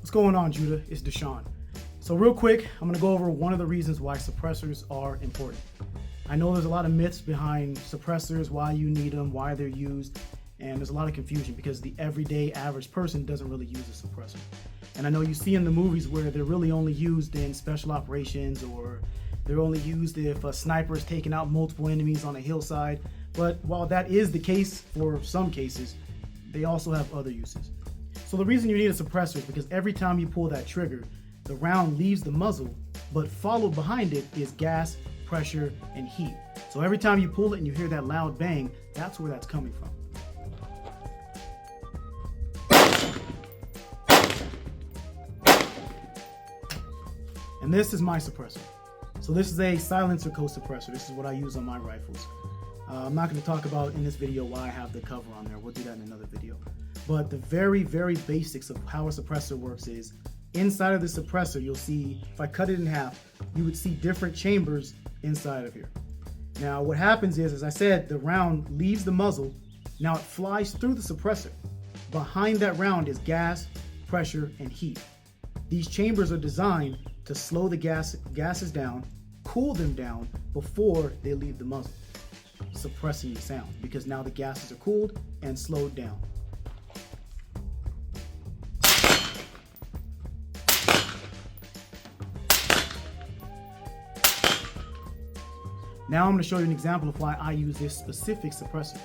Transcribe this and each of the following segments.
What's going on, Judah? It's Deshaun. So real quick, I'm gonna go over one of the reasons why suppressors are important. I know there's a lot of myths behind suppressors, why you need them, why they're used, and there's a lot of confusion because the everyday average person doesn't really use a suppressor. And I know you see in the movies where they're really only used in special operations, or they're only used if a sniper is taking out multiple enemies on a hillside. But while that is the case for some cases, they also have other uses. So the reason you need a suppressor is because every time you pull that trigger, the round leaves the muzzle, but followed behind it is gas, pressure, and heat. So every time you pull it and you hear that loud bang, that's where that's coming from. And this is my suppressor. So this is a silencer co-suppressor. This is what I use on my rifles. I'm not going to talk about in this video why I have the cover on there. We'll do that in another video. But the very, very basics of how a suppressor works is inside of the suppressor, you'll see, if I cut it in half, you would see different chambers inside of here. Now what happens is, as I said, the round leaves the muzzle. Now it flies through the suppressor. Behind that round is gas, pressure, and heat. These chambers are designed to slow the gases down, cool them down before they leave the muzzle, suppressing the sound because now the gases are cooled and slowed down. Now I'm going to show you an example of why I use this specific suppressor.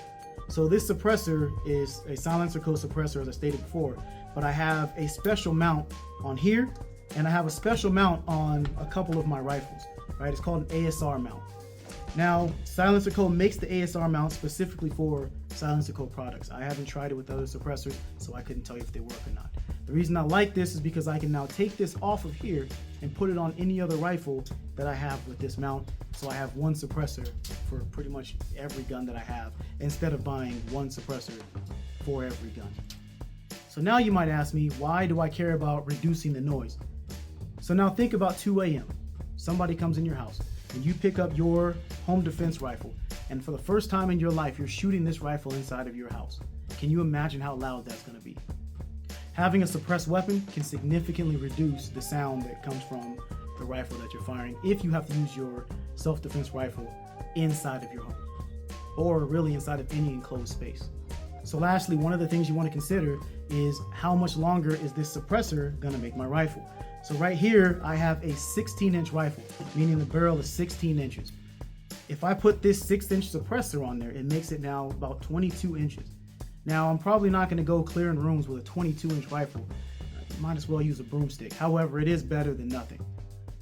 So this suppressor is a silencer co-suppressor, as I stated before, but I have a special mount on here, and I have a special mount on a couple of my rifles, right? It's called an ASR mount. Now, Silencer Co makes the ASR mount specifically for Silencer Co products. I haven't tried it with other suppressors, so I couldn't tell you if they work or not. The reason I like this is because I can now take this off of here and put it on any other rifle that I have with this mount. So I have one suppressor for pretty much every gun that I have, instead of buying one suppressor for every gun. So now you might ask me, why do I care about reducing the noise? So now think about 2 a.m. Somebody comes in your house and you pick up your home defense rifle, and for the first time in your life, you're shooting this rifle inside of your house. Can you imagine how loud that's gonna be? Having a suppressed weapon can significantly reduce the sound that comes from the rifle that you're firing if you have to use your self-defense rifle inside of your home, or really inside of any enclosed space. So lastly, one of the things you want to consider is how much longer is this suppressor gonna make my rifle. So right here, I have a 16-inch rifle, meaning the barrel is 16 inches. If I put this 6-inch suppressor on there, it makes it now about 22 inches. Now, I'm probably not gonna go clearing rooms with a 22-inch rifle. Might as well use a broomstick. However, it is better than nothing.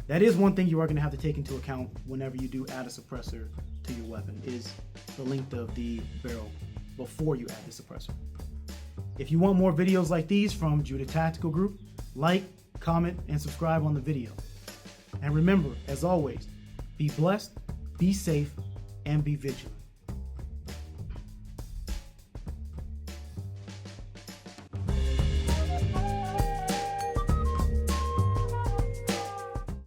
That is one thing you are gonna have to take into account whenever you do add a suppressor to your weapon, is the length of the barrel before you add the suppressor. If you want more videos like these from Judah Tactical Group, like, comment, and subscribe on the video. And remember, as always, be blessed, be safe, and be vigilant.